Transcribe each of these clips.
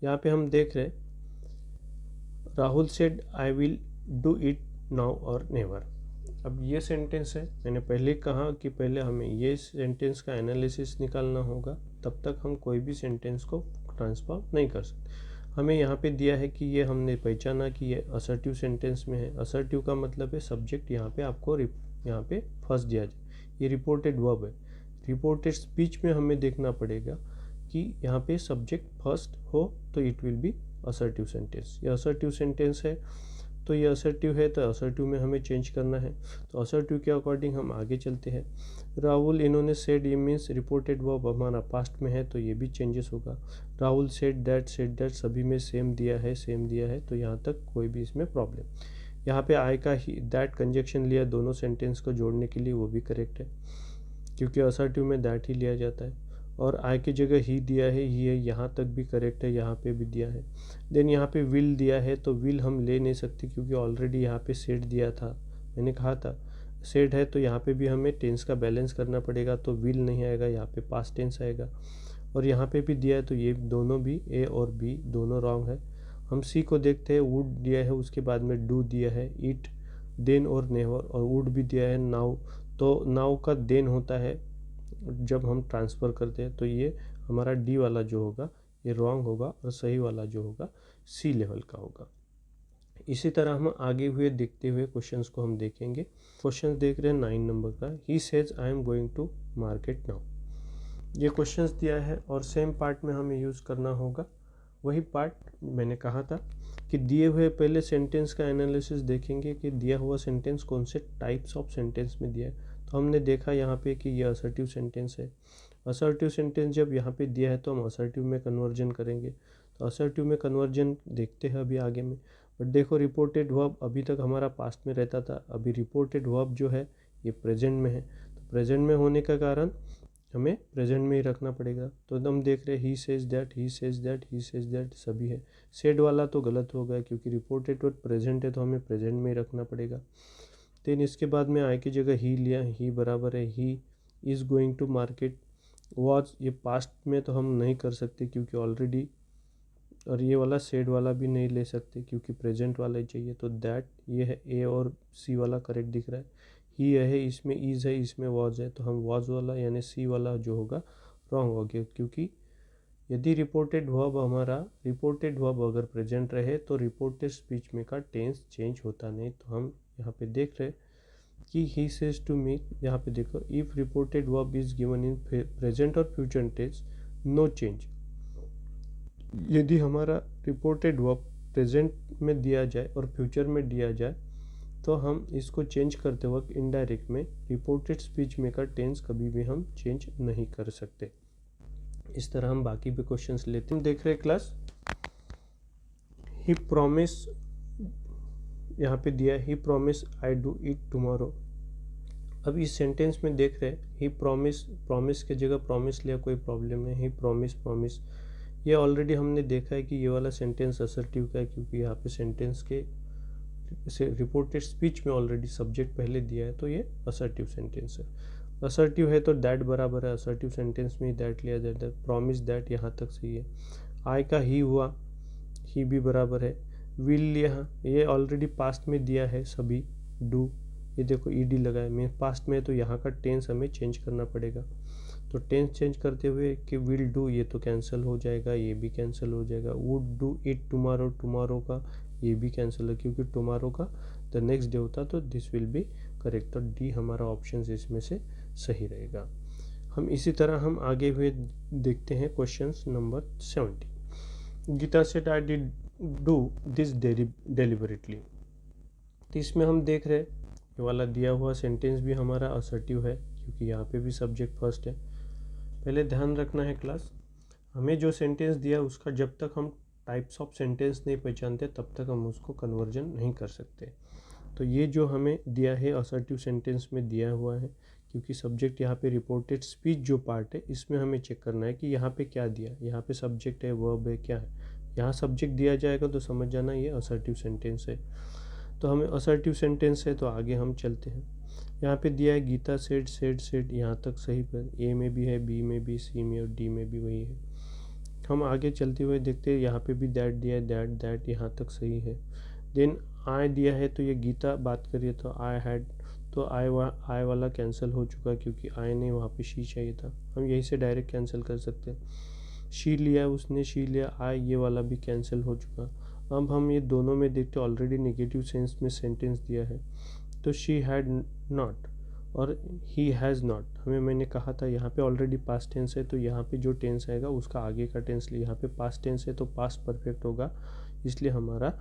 यहाँ पे हम देख रहे Rahul said I will do it now और नेवर। अब ये सेंटेंस है, मैंने पहले कहा कि पहले हमें ये सेंटेंस का एनालिसिस निकालना होगा, तब तक हम कोई भी सेंटेंस को ट्रांसफॉर्म नहीं कर सकते। हमें यहाँ पे दिया है कि ये हमने पहचाना कि ये असर्टिव सेंटेंस में है। असर्टिव का मतलब है सब्जेक्ट यहाँ पे आपको यहाँ पे फर्स्ट दिया जाए। ये रिपोर्टेड वर्ब है। रिपोर्टेड स्पीच में हमें देखना पड़ेगा कि यहाँ पे सब्जेक्ट फर्स्ट हो तो it will be assertive sentence. ये असर्टिव सेंटेंस है तो ये असर्टिव है, तो असर्टिव में हमें चेंज करना है। तो असर्टिव के अकॉर्डिंग हम आगे चलते हैं। राहुल इन्होंने सेड, ये मीन्स रिपोर्टेड वर्ब हमारा पास्ट में है तो ये भी चेंजेस होगा। राहुल सेड दैट सभी में सेम दिया है तो यहाँ तक कोई भी इसमें प्रॉब्लम। यहाँ पे आई का ही दैट कंजक्शन लिया दोनों सेंटेंस को जोड़ने के लिए, वो भी करेक्ट है क्योंकि असर्टिव में दैट ही लिया जाता है। और आई की जगह ही दिया है, ही है, यहाँ तक भी करेक्ट है, यहाँ पे भी दिया है। देन यहाँ पे विल दिया है तो विल हम ले नहीं सकते क्योंकि ऑलरेडी यहाँ पे सेड दिया था। मैंने कहा था सेड है तो यहाँ पे भी हमें टेंस का बैलेंस करना पड़ेगा, तो विल नहीं आएगा, यहाँ पे पास्ट टेंस आएगा। और यहाँ पे भी दिया है तो ये दोनों भी ए और बी दोनों रॉन्ग है। हम सी को देखते हैं, वुड दिया है, उसके बाद में डू दिया है, इट, देन और नेवर, और वुड भी दिया है नाउ। तो नाउ का देन होता है जब हम ट्रांसफ़र करते हैं, तो ये हमारा डी वाला जो होगा ये रॉन्ग होगा और सही वाला जो होगा सी लेवल का होगा। इसी तरह हम आगे हुए देखते हुए क्वेश्चंस को हम देखेंगे। क्वेश्चन देख रहे हैं 9 नंबर का। He says I am going to market now. ये क्वेश्चंस दिया है और सेम पार्ट में हमें यूज़ करना होगा। वही पार्ट मैंने कहा था कि दिए हुए पहले सेंटेंस का एनालिसिस देखेंगे कि दिया हुआ सेंटेंस कौन से टाइप्स ऑफ सेंटेंस में दिया है। तो हमने देखा यहाँ पे कि ये असर्टिव सेंटेंस है। असर्टिव सेंटेंस जब यहाँ पे दिया है तो हम असर्टिव में कन्वर्जन करेंगे। तो असर्टिव में कन्वर्जन देखते हैं अभी आगे में। बट देखो रिपोर्टेड वर्ब अभी तक हमारा पास्ट में रहता था, अभी रिपोर्टेड वर्ब जो है ये प्रेजेंट में है। तो प्रेजेंट में होने का कारण हमें प्रेजेंट में ही रखना पड़ेगा। तो हम देख रहे ही सेज दैट सभी है। सेड वाला तो गलत हो गया क्योंकि रिपोर्टेड वर्ब प्रेजेंट है तो हमें प्रेजेंट में ही रखना पड़ेगा। देन इसके बाद में आई की जगह ही लिया, ही बराबर है he is going to market. Was ये पास्ट में तो हम नहीं कर सकते क्योंकि ऑलरेडी, और ये वाला सेड वाला भी नहीं ले सकते क्योंकि प्रेजेंट वाला ही चाहिए। तो दैट ये है, ए और सी वाला करेक्ट दिख रहा है। ही है, इसमें इज़ है, इसमें वॉज है, तो हम वॉज वाला यानी सी वाला जो होगा रॉन्ग हो गया। क्योंकि यदि रिपोर्टेड वर्ब अगर प्रेजेंट रहे तो रिपोर्टेड स्पीच में का टेंस चेंज होता नहीं। तो हम यहाँ पे देख रहे कि ही सेज टू मी, यहाँ पे देखो if reported verb is given in present और फ्यूचर टेंस नो चेंज। यदि हमारा रिपोर्टेड वर्ब प्रेजेंट में दिया जाए और फ्यूचर में दिया जाए तो हम इसको चेंज करते वक्त इनडायरेक्ट में रिपोर्टेड स्पीच में का टेंस कभी भी हम चेंज नहीं कर सकते। इस तरह हम बाकी भी क्वेश्चंस लेते हैं। देख रहे क्लास ही प्रॉमिस, यहाँ पे दिया ही promise I do it tomorrow. अब इस सेंटेंस में देख रहे ही प्रॉमिस के जगह प्रॉमिस लिया, कोई प्रॉब्लम नहीं। ही प्रॉमिस ये ऑलरेडी हमने देखा है कि ये वाला सेंटेंस असर्टिव का है क्योंकि यहाँ पे सेंटेंस के रिपोर्टेड स्पीच में ऑलरेडी सब्जेक्ट पहले दिया है, तो ये असर्टिव सेंटेंस है। असर्टिव है तो दैट बराबर है, असर्टिव सेंटेंस में ही दैट लिया जाता है। प्रॉमिस दैट यहाँ तक सही है। आई का ही हुआ, ही भी बराबर है। विल लिया, ये ऑलरेडी पास्ट में दिया है सभी। डू, ये देखो ईडी लगाए, मैं पास्ट में है तो यहाँ का टेंस हमें चेंज करना पड़ेगा। तो टेंस चेंज करते हुए कि विल डू, ये तो कैंसिल हो जाएगा, ये भी कैंसिल हो जाएगा। Would do it tomorrow, tomorrow का ये भी कैंसिल है क्योंकि टुमारो का द नेक्स्ट डे होता, तो दिस विल बी करेक्ट। तो डी हमारा ऑप्शन इसमें से सही रहेगा। हम इसी तरह हम आगे हुए देखते हैं question number 70। Gita said I did do this deliberately. तो इसमें हम देख रहे ये वाला दिया हुआ सेंटेंस भी हमारा असर्टिव है क्योंकि यहाँ पे भी सब्जेक्ट फर्स्ट है। पहले ध्यान रखना है क्लास, हमें जो सेंटेंस दिया उसका जब तक हम टाइप्स ऑफ सेंटेंस नहीं पहचानते तब तक हम उसको कन्वर्जन नहीं कर सकते। तो ये जो हमें दिया है असर्टिव सेंटेंस में दिया हुआ है क्योंकि सब्जेक्ट यहाँ पे रिपोर्टेड स्पीच जो पार्ट है इसमें हमें चेक करना है कि यहाँ पे क्या दिया, यहाँ पे सब्जेक्ट है, वर्ब है, क्या है। यहाँ सब्जेक्ट दिया जाएगा तो समझ जाना ये असर्टिव सेंटेंस है। तो हमें असर्टिव सेंटेंस है तो आगे हम चलते हैं। यहाँ पे दिया है गीता सेड यहाँ तक सही, पर ए में भी है, बी में भी, सी में और डी में भी वही है। हम आगे चलते हुए देखते हैं, यहाँ पे भी दैट दिया है, दैट यहाँ तक सही है। देन आई दिया है, तो ये गीता बात करिए तो आई हैड, तो आई वाला कैंसिल हो चुका क्योंकि आई नहीं, वहाँ पे शी चाहिए था। हम यहीं से डायरेक्ट कैंसिल कर सकते हैं। शी लिया उसने, शी लिया, आई, ये वाला भी कैंसिल हो चुका। अब हम ये दोनों में देखते ऑलरेडी नेगेटिव सेंस में सेंटेंस दिया है, तो शी हैड नॉट और ही हैज़ नॉट। मैंने कहा था यहाँ पे ऑलरेडी पास्ट टेंस है, तो यहाँ पे जो टेंस आएगा उसका आगे का टेंस लिए, यहाँ पे पास्ट टेंस है तो पास्ट परफेक्ट होगा, इसलिए हमारा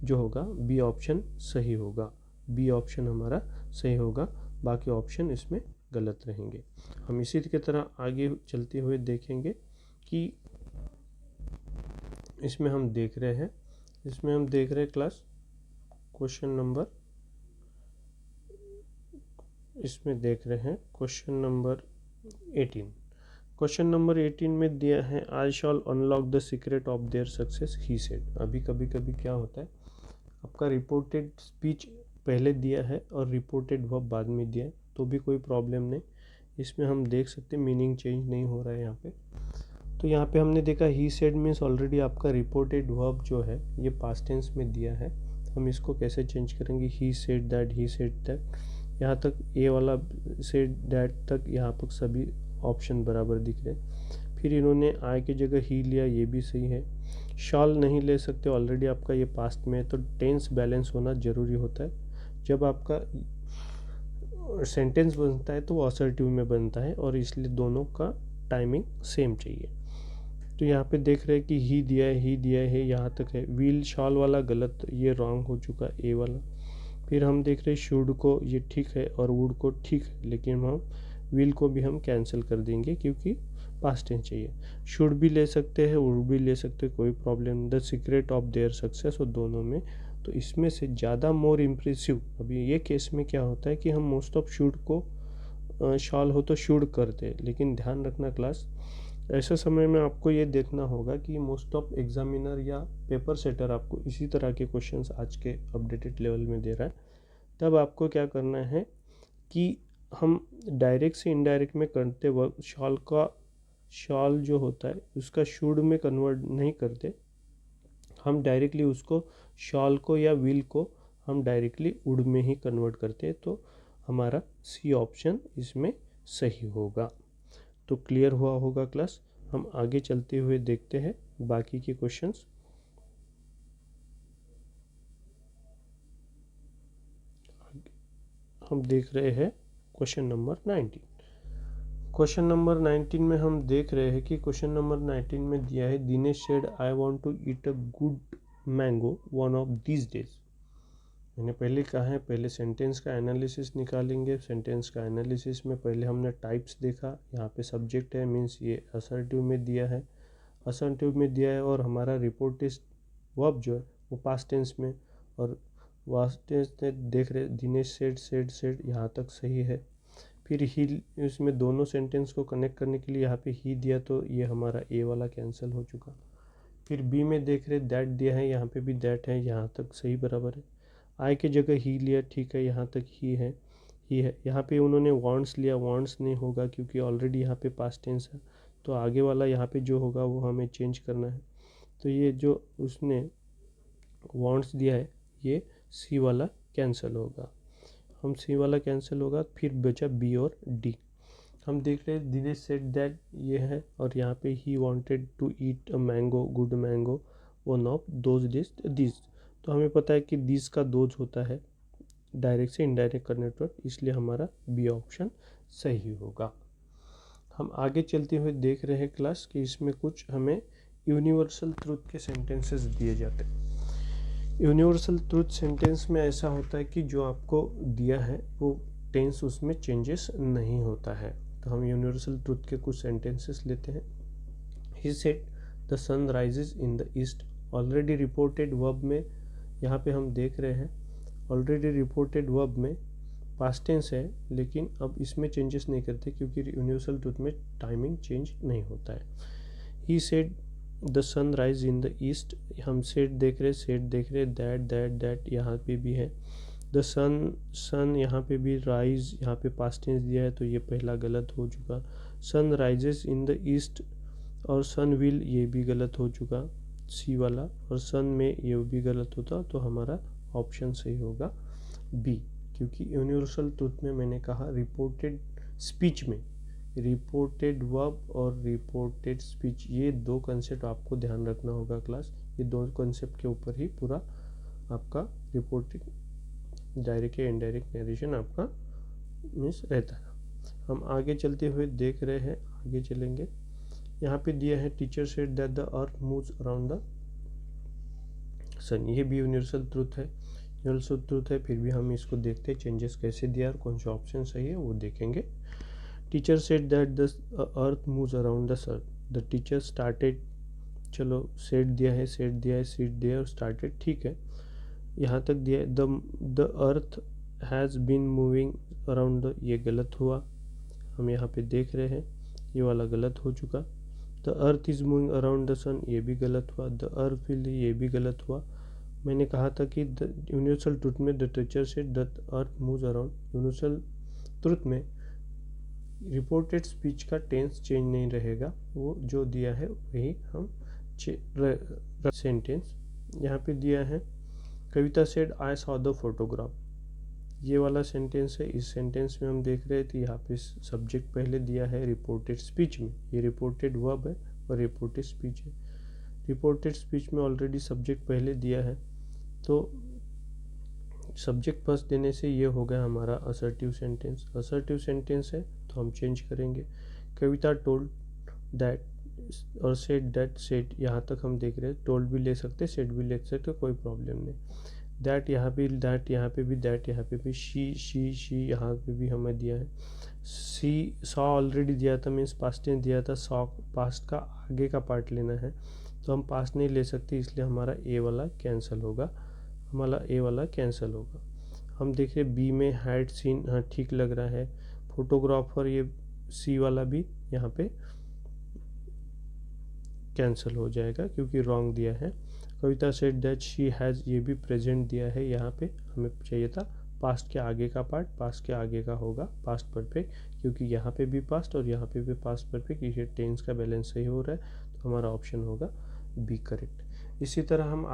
जो होगा बी ऑप्शन सही होगा। बी ऑप्शन हमारा सही होगा, बाकी ऑप्शन इसमें गलत रहेंगे। हम इसी की तरह आगे चलते हुए देखेंगे कि इसमें हम देख रहे हैं क्लास क्वेश्चन नंबर, इसमें देख रहे हैं क्वेश्चन नंबर 18। क्वेश्चन नंबर 18 में दिया है I shall unlock the secret of their success he said. अभी कभी क्या होता है, आपका रिपोर्टेड स्पीच पहले दिया है और रिपोर्टेड वर्ब बाद में दिया है, तो भी कोई प्रॉब्लम नहीं। इसमें हम देख सकते हैं मीनिंग चेंज नहीं हो रहा है यहाँ पे। तो यहाँ पे हमने देखा ही सेड मीन्स ऑलरेडी आपका रिपोर्टेड वर्ब जो है ये पास्ट टेंस में दिया है। हम इसको कैसे चेंज करेंगे, ही सेड दैट, यहाँ तक ए वाला सेड दैट तक यहाँ पर सभी ऑप्शन बराबर दिख रहे हैं। फिर इन्होंने आई की जगह ही लिया, ये भी सही है। शॉल नहीं ले सकते, ऑलरेडी आपका ये पास्ट में है, तो टेंस बैलेंस होना ज़रूरी होता है। जब आपका सेंटेंस बनता है तो वो असर्टिव में बनता है, और इसलिए दोनों का टाइमिंग सेम चाहिए। तो यहाँ पे देख रहे हैं कि ही दिया है, यहाँ तक है। व्हील शॉल वाला गलत, ये रॉन्ग हो चुका ए वाला। फिर हम देख रहे हैं शुड को, ये ठीक है, और वुड को ठीक है, लेकिन हम विल को भी हम कैंसिल कर देंगे क्योंकि पास्ट टेंस चाहिए। शुड भी ले सकते हैं, वुड भी ले सकते हैं, कोई problem. The secret of their success, और दोनों में, तो इसमें से ज़्यादा मोर इम्प्रेसिव। अभी ये केस में क्या होता है कि हम मोस्ट ऑफ शुड को शॉल हो तो शुड करते, लेकिन ध्यान रखना क्लास, ऐसे समय में आपको ये देखना होगा कि मोस्ट ऑफ एग्जामिनर या पेपर सेटर आपको इसी तरह के क्वेश्चंस आज के अपडेटेड लेवल में दे रहा है। तब आपको क्या करना है कि हम डायरेक्ट से इनडायरेक्ट में करते वक्त शॉल जो होता है उसका शुड में कन्वर्ट नहीं करते, हम डायरेक्टली उसको शॉल को या विल को हम डायरेक्टली वुड में ही कन्वर्ट करते हैं, तो हमारा सी ऑप्शन इसमें सही होगा। तो क्लियर हुआ होगा क्लास। हम आगे चलते हुए देखते हैं बाकी के क्वेश्चंस। हम देख रहे हैं क्वेश्चन नंबर 19। क्वेश्चन नंबर 19 में हम देख रहे हैं कि क्वेश्चन नंबर 19 में दिया है Dinesh said I want to eat a good mango one of these days. मैंने पहले कहा है, पहले सेंटेंस का एनालिसिस निकालेंगे। सेंटेंस का एनालिसिस में पहले हमने टाइप्स देखा, यहाँ पे सब्जेक्ट है, मीन्स ये असर्टिव में दिया है, और हमारा रिपोर्टेड वर्ब जो है वो पास्ट टेंस में, और पास्ट टेंस देख रहे दिनेश सेड यहाँ तक सही है। फिर ही, इसमें दोनों सेंटेंस को कनेक्ट करने के लिए यहाँ पे ही दिया, तो ये हमारा ए वाला कैंसिल हो चुका। फिर बी में देख रहे दैट दिया है, यहाँ पे भी दैट है, यहाँ तक सही बराबर है। आई की जगह ही लिया, ठीक है, यहाँ तक ही है। यहाँ पे उन्होंने वांट्स लिया, वांट्स नहीं होगा क्योंकि ऑलरेडी यहाँ पे पास्ट टेंस है, तो आगे वाला यहाँ पे जो होगा वो हमें चेंज करना है। तो ये जो उसने वांट्स दिया है ये सी वाला कैंसिल होगा, फिर बचा बी और डी। हम देख रहे हैं दिनेश सेड दैट ये है, और यहाँ पे he wanted to eat a mango, good mango one of those days this. तो हमें पता है कि दिस का दोज होता है डायरेक्ट से इनडायरेक्ट करने पर, इसलिए हमारा बी ऑप्शन सही होगा। हम आगे चलते हुए देख रहे हैं क्लास कि इसमें कुछ हमें यूनिवर्सल ट्रूथ के सेंटेंसेस दिए जाते हैं। यूनिवर्सल ट्रूथ सेंटेंस में ऐसा होता है कि जो आपको दिया है वो टेंस उसमें चेंजेस नहीं होता है। तो हम यूनिवर्सल ट्रूथ के कुछ सेंटेंसेस लेते हैं। He said the sun rises in the east. Already reported verb में यहाँ पे हम देख रहे हैं, ऑलरेडी रिपोर्टेड वर्ब में पास्ट टेंस है, लेकिन अब इसमें चेंजेस नहीं करते क्योंकि यूनिवर्सल ट्रूथ में टाइमिंग चेंज नहीं होता है। He said the sun rise in the east, हम सेड देख रहे दैट यहाँ पे भी है। द सन यहाँ पे भी, राइज यहाँ पे पास्ट टेंस दिया है, तो ये पहला गलत हो चुका। Sun rises in the east, और सन विल ये भी गलत हो चुका सी वाला, और सन में ये भी गलत होता, तो हमारा ऑप्शन सही होगा बी, क्योंकि यूनिवर्सल ट्रूथ में मैंने कहा रिपोर्टेड स्पीच में रिपोर्टेड वर्ब और रिपोर्टेड स्पीच, ये दो कंसेप्ट आपको ध्यान रखना होगा क्लास। ये दो कंसेप्ट के ऊपर ही पूरा आपका रिपोर्टिंग डायरेक्ट या इनडायरेक्ट नरेशन आपका मीन्स रहता है। हम आगे चलते हुए देख रहे हैं, आगे चलेंगे। यहाँ पे दिया है teacher said that the earth moves around the sun, ये भी यूनिवर्सल ट्रूथ है, यूनिवर्सल ट्रूथ है, फिर भी हम इसको देखते हैं चेंजेस कैसे दिया और कौन सा ऑप्शन सही है वो देखेंगे। Teacher said that the earth moves around the sun, the teacher started, चलो सेड दिया है, सेड दिया है, सीट दिया है और स्टार्टेड, ठीक है, यहाँ तक दिया है। The earth has been moving around the, ये गलत हुआ, हम यहाँ पे देख रहे हैं ये वाला गलत हो चुका। The earth is moving around the sun, ये भी गलत हुआ। द अर्थ विल, ये भी गलत हुआ। मैंने कहा था कि यूनिवर्सल ट्रूथ में the teacher said the earth moves around, universal truth में रिपोर्टेड स्पीच का टेंस चेंज नहीं रहेगा, वो जो दिया है वही हम सेंटेंस। यहाँ पे दिया है Kavita said I saw the photograph, ये वाला सेंटेंस है। इस सेंटेंस में हम देख रहे थे यहाँ पे सब्जेक्ट पहले दिया है रिपोर्टेड स्पीच में, ये रिपोर्टेड वर्ब है और रिपोर्टेड स्पीच है। रिपोर्टेड स्पीच में ऑलरेडी सब्जेक्ट पहले दिया है, तो सब्जेक्ट फर्स्ट देने से ये हो गया हमारा असर्टिव सेंटेंस। असर्टिव सेंटेंस है तो हम चेंज करेंगे। कविता टोल्ड दैट और सेड दैट, सेड यहाँ तक हम देख रहे हैं, टोल्ड भी ले सकते, सेड भी ले सकते, कोई प्रॉब्लम नहीं। दैट यहाँ पे, दैट यहाँ पे भी, दैट यहाँ पे भी, शी यहाँ पे भी हमें दिया है। सी सॉ ऑलरेडी दिया था, मीन्स पास्ट टेंस दिया था, सॉ पास्ट का आगे का पार्ट लेना है, तो हम पास्ट नहीं ले सकते, इसलिए हमारा ए वाला कैंसिल होगा, हमारा ए वाला कैंसिल होगा। हम देखिए बी में हैड सीन, हाँ ठीक लग रहा है। फोटोग्राफर, ये सी वाला भी यहाँ पे कैंसिल हो जाएगा क्योंकि रॉन्ग दिया है। Kavita said that she has, ये भी प्रेजेंट दिया है, यहाँ पे हमें चाहिए था पास्ट के आगे का पार्ट, पास्ट के आगे का होगा पास्ट परफेक्ट, क्योंकि यहाँ पे भी पास्ट और यहाँ पे भी पास्ट परफेक्ट, ये टेंस का बैलेंस सही हो रहा है, तो हमारा ऑप्शन होगा बी करेक्ट। इसी तरह हम